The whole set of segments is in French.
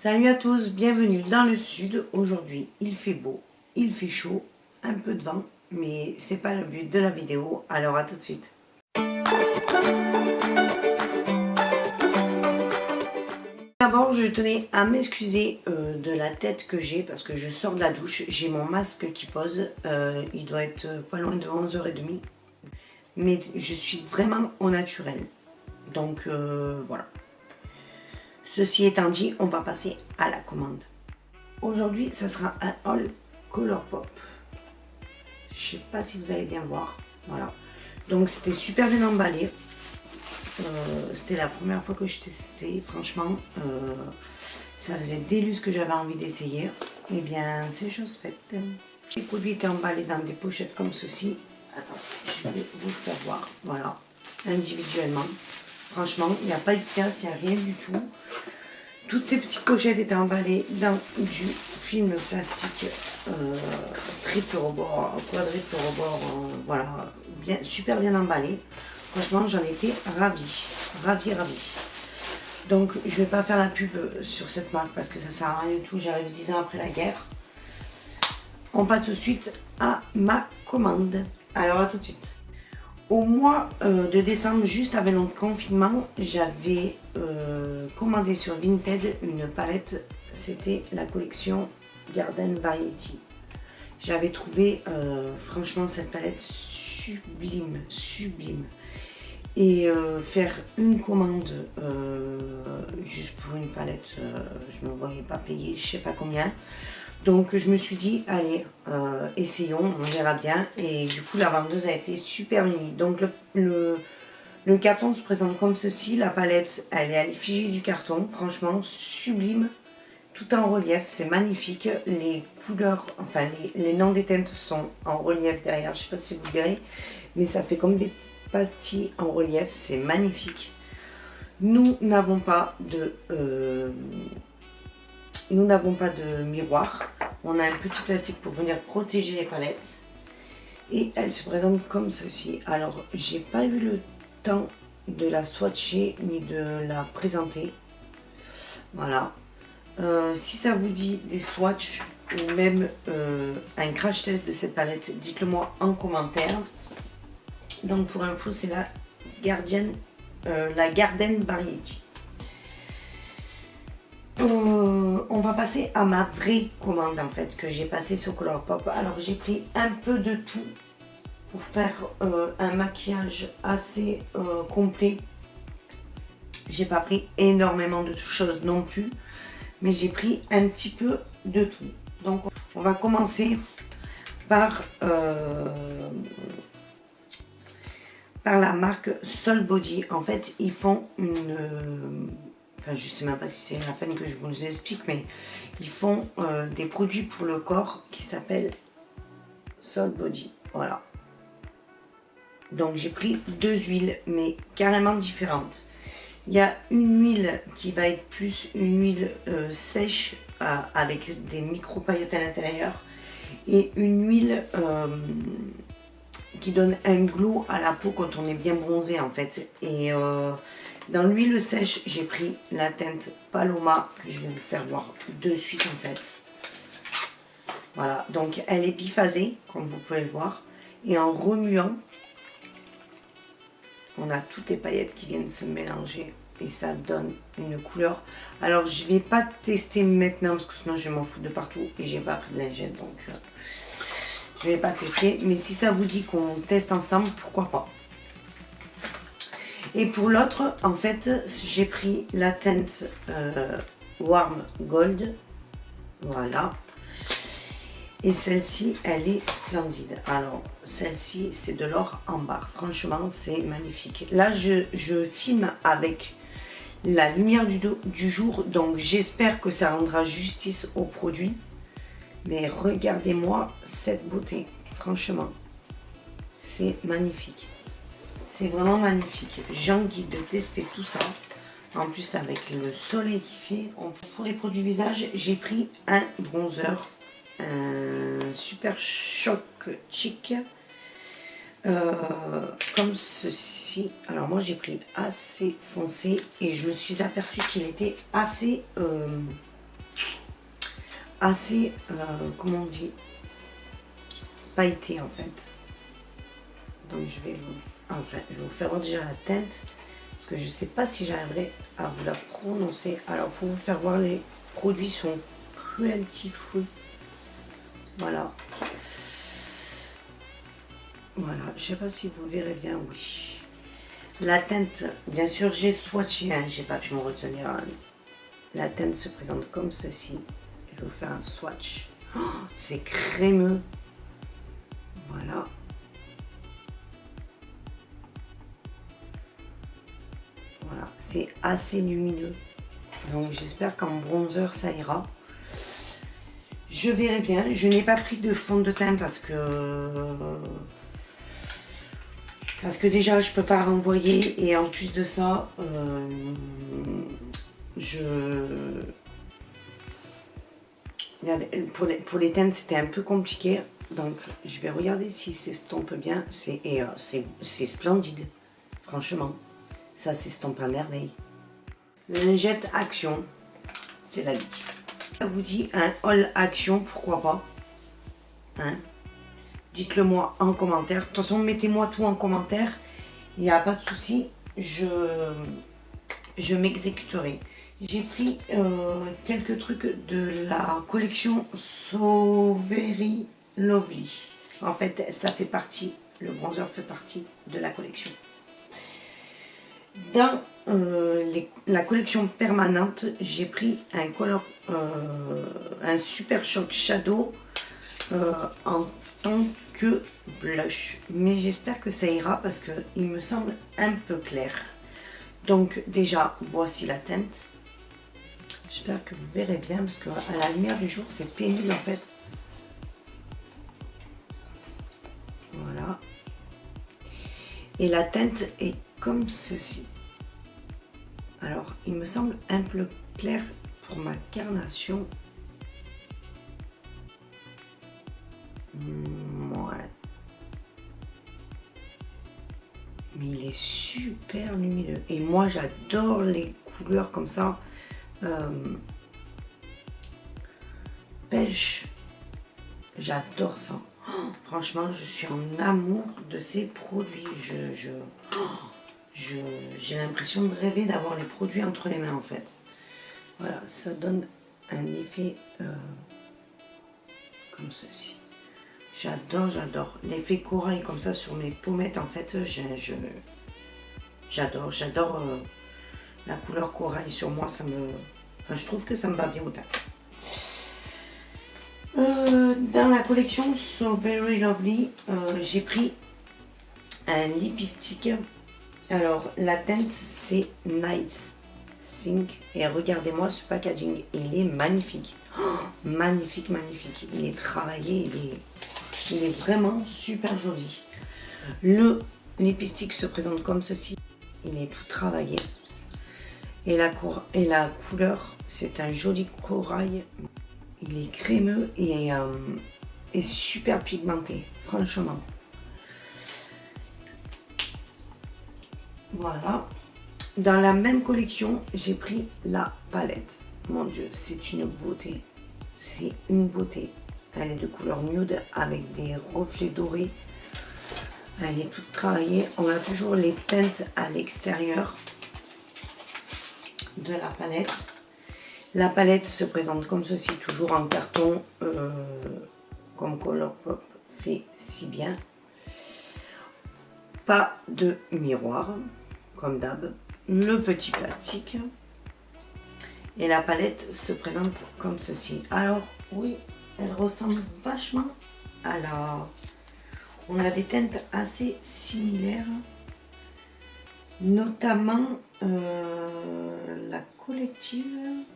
Salut à tous, bienvenue dans le sud. Aujourd'hui, il fait beau, il fait chaud, un peu de vent, mais c'est pas le but de la vidéo, alors à tout de suite. D'abord, je tenais à m'excuser de la tête que j'ai parce que je sors de la douche, j'ai mon masque qui pose, il doit être pas loin de 11h30, mais je suis vraiment au naturel, donc voilà. Ceci étant dit, on va passer à la commande. Aujourd'hui, ça sera un haul Colourpop. Je sais pas si vous allez bien voir. Voilà. Donc, c'était super bien emballé. C'était la première fois que je testais. Franchement, ça faisait des lustres que j'avais envie d'essayer. Et bien, c'est chose faite. Les produits étaient emballés dans des pochettes comme ceci. Attends, je vais vous faire voir. Voilà. Individuellement. Franchement, il n'y a pas eu de casse, il n'y a rien du tout. Toutes ces petites pochettes étaient emballées dans du film plastique triple rebord, quadruple rebord, voilà, bien, super bien emballé. Franchement, j'en étais ravie. Donc, je ne vais pas faire la pub sur cette marque parce que ça ne sert à rien du tout. J'arrive 10 ans après la guerre. On passe tout de suite à ma commande. Alors, à tout de suite. Au mois de décembre, juste avant le confinement, j'avais commandé sur Vinted une palette. C'était la collection Garden Variety. J'avais trouvé franchement cette palette sublime. Et faire une commande juste pour une palette, je ne me voyais pas payer, je ne sais pas combien. Donc je me suis dit, allez, essayons, on verra bien. Et du coup, la vendeuse a été super mimi. Donc le carton se présente comme ceci. La palette, elle est à l'effigie du carton. Franchement, sublime. Tout en relief, c'est magnifique. Les couleurs, enfin les noms des teintes sont en relief derrière. Je ne sais pas si vous verrez, mais ça fait comme des pastilles en relief. C'est magnifique. Nous n'avons pas de... miroir. On a un petit plastique pour venir protéger les palettes. Et elle se présente comme ceci. Alors, j'ai pas eu le temps de la swatcher ni de la présenter. Voilà. Si ça vous dit des swatchs ou même un crash test de cette palette, dites-le moi en commentaire. Donc, pour info, c'est la Garden Variety. On va passer à ma vraie commande en fait que j'ai passée sur Colourpop. Alors j'ai pris un peu de tout pour faire un maquillage assez complet. J'ai pas pris énormément de choses non plus, mais j'ai pris un petit peu de tout. Donc on va commencer par la marque Soul Body. En fait ils font une... Enfin, je ne sais même pas si c'est la peine que je vous explique, mais ils font des produits pour le corps qui s'appellent Soul Body. Voilà. Donc j'ai pris deux huiles, mais carrément différentes. Il y a une huile qui va être plus une huile sèche avec des micro-paillettes à l'intérieur. Et une huile qui donne un glow à la peau quand on est bien bronzé en fait. Et... dans l'huile sèche, j'ai pris la teinte Paloma, que je vais vous faire voir de suite en fait. Voilà, donc elle est biphasée, comme vous pouvez le voir. Et en remuant, on a toutes les paillettes qui viennent se mélanger. Et ça donne une couleur. Alors, je ne vais pas tester maintenant, parce que sinon je vais m'en foutre de partout. Et j'ai pas pris de lingette, donc je ne vais pas tester. Mais si ça vous dit qu'on teste ensemble, pourquoi pas. Et pour l'autre, en fait, j'ai pris la teinte Warm Gold. Voilà. Et celle-ci, elle est splendide. Alors, celle-ci, c'est de l'or en barre. Franchement, c'est magnifique. Là, je filme avec la lumière du jour. Donc, j'espère que ça rendra justice au produit. Mais regardez-moi cette beauté. Franchement, c'est magnifique. C'est vraiment magnifique. J'ai envie de tester tout ça. En plus, avec le soleil qui fait. Pour les produits visage, j'ai pris un bronzer. Un super choc chic. Comme ceci. Alors moi, j'ai pris assez foncé. Et je me suis aperçue qu'il était assez assez, comment on dit, pailleté en fait. Donc je vais vous faire voir déjà la teinte, parce que je ne sais pas si j'arriverai à vous la prononcer. Alors pour vous faire voir, les produits sont Cruelty Free. Voilà. Voilà, je ne sais pas si vous verrez bien, oui. La teinte, bien sûr, j'ai swatché, hein, j'ai pas pu me retenir. La teinte se présente comme ceci. Je vais vous faire un swatch. Oh, c'est crémeux. Voilà. Voilà, c'est assez lumineux. Donc j'espère qu'en bronzer ça ira. Je verrai bien. Je n'ai pas pris de fond de teint parce que déjà je peux pas renvoyer, et en plus de ça pour les teintes c'était un peu compliqué, donc je vais regarder si s'estompe bien. C'est splendide, franchement, ça s'estompe à merveille. Lingette Action, c'est la vie. Ça vous dit un haul action, pourquoi pas, hein? Dites-le moi en commentaire. De toute façon, mettez-moi tout en commentaire. Il n'y a pas de souci. Je m'exécuterai. J'ai pris quelques trucs de la collection So Very Lovely. En fait, ça fait partie, le bronzer fait partie de la collection. Dans la collection permanente, j'ai pris un Super Shock Shadow en tant que blush, mais j'espère que ça ira parce que il me semble un peu clair. Donc déjà voici la teinte. J'espère que vous verrez bien parce que à la lumière du jour c'est pénible en fait. Voilà. Et la teinte est comme ceci. Alors il me semble un peu clair pour ma carnation. Ouais. Mais il est super lumineux. Et moi j'adore les couleurs comme ça. Pêche. J'adore ça. Oh, franchement, je suis en amour de ces produits. J'ai l'impression de rêver d'avoir les produits entre les mains en fait. Voilà, ça donne un effet comme ceci. J'adore l'effet corail comme ça sur mes pommettes en fait. J'adore la couleur corail sur moi. Je trouve que ça me va bien au teint. Dans la collection So Very Lovely, j'ai pris un lipstick. Alors la teinte c'est Nice Think, et regardez-moi ce packaging, il est magnifique. Oh, magnifique. Il est travaillé, il est vraiment super joli. Le lipstick se présente comme ceci. Il est tout travaillé. Et la couleur, c'est un joli corail. Il est crémeux et super pigmenté, franchement. Voilà. Dans la même collection, j'ai pris la palette. Mon Dieu, c'est une beauté. C'est une beauté. Elle est de couleur nude avec des reflets dorés. Elle est toute travaillée. On a toujours les teintes à l'extérieur de la palette. La palette se présente comme ceci, toujours en carton, comme Colourpop fait si bien. Pas de miroir, comme d'hab. Le petit plastique. Et la palette se présente comme ceci. Alors, oui, elle ressemble vachement à la... On a des teintes assez similaires. Notamment la collective.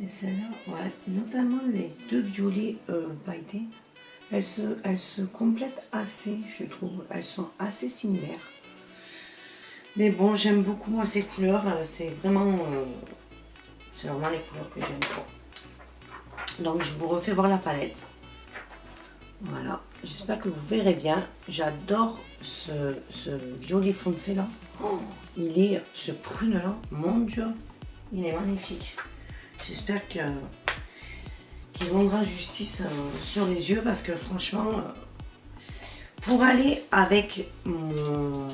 Et celle-là, ouais, notamment les deux violets pailletés. Elles se complètent assez, je trouve. Elles sont assez similaires. Mais bon, j'aime beaucoup moi ces couleurs. C'est vraiment les couleurs que j'aime trop. Donc je vous refais voir la palette. Voilà, j'espère que vous verrez bien. J'adore ce violet foncé là. Oh, ce prune là, mon Dieu, il est magnifique. J'espère qui rendra justice sur les yeux parce que franchement, pour aller avec mon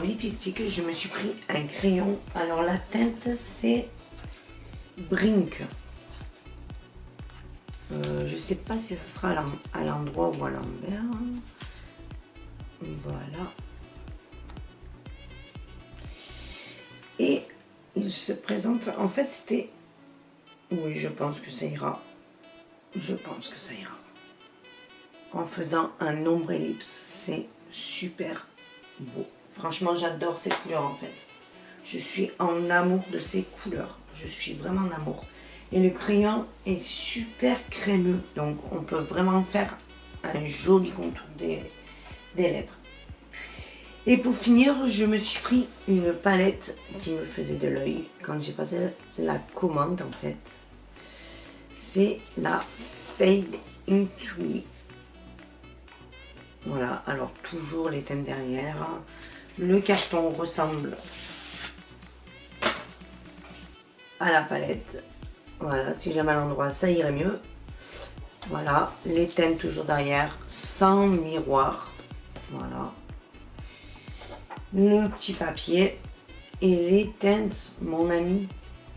lipstick, je me suis pris un crayon. Alors la teinte c'est Brink. Je sais pas si ça sera à l'endroit ou à l'envers. Voilà. Et il se présente, en fait c'était... Oui, je pense que ça ira. Je pense que ça ira. En faisant un ombre ellipse, c'est super beau. Franchement, j'adore ces couleurs en fait. Je suis en amour de ces couleurs. Je suis vraiment en amour. Et le crayon est super crémeux. Donc, on peut vraiment faire un joli contour des lèvres. Et pour finir, je me suis pris une palette qui me faisait de l'œil quand j'ai passé la commande en fait. C'est la Fade Into Me. Voilà, alors toujours les teintes derrière. Le carton ressemble à la palette. Voilà, si jamais à l'endroit, ça irait mieux. Voilà, les teintes toujours derrière, sans miroir. Voilà. Le petit papier et les teintes, mon ami.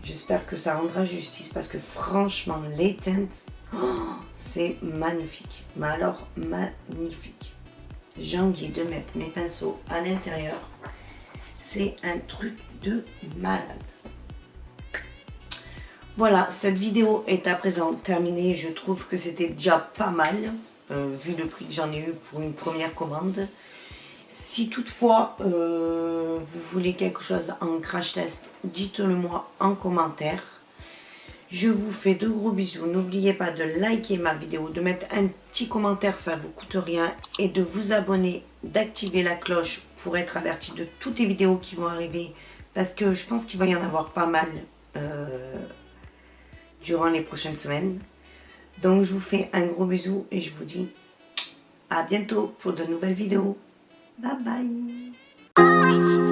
J'espère que ça rendra justice parce que franchement, les teintes, oh, c'est magnifique. Mais alors, magnifique. J'ai envie de mettre mes pinceaux à l'intérieur. C'est un truc de malade. Voilà, cette vidéo est à présent terminée. Je trouve que c'était déjà pas mal, vu le prix que j'en ai eu pour une première commande. Si toutefois vous voulez quelque chose en crash test, dites-le moi en commentaire. Je vous fais de gros bisous. N'oubliez pas de liker ma vidéo, de mettre un petit commentaire, ça ne vous coûte rien. Et de vous abonner, d'activer la cloche pour être averti de toutes les vidéos qui vont arriver. Parce que je pense qu'il va y en avoir pas mal durant les prochaines semaines. Donc je vous fais un gros bisou et je vous dis à bientôt pour de nouvelles vidéos. Bye bye.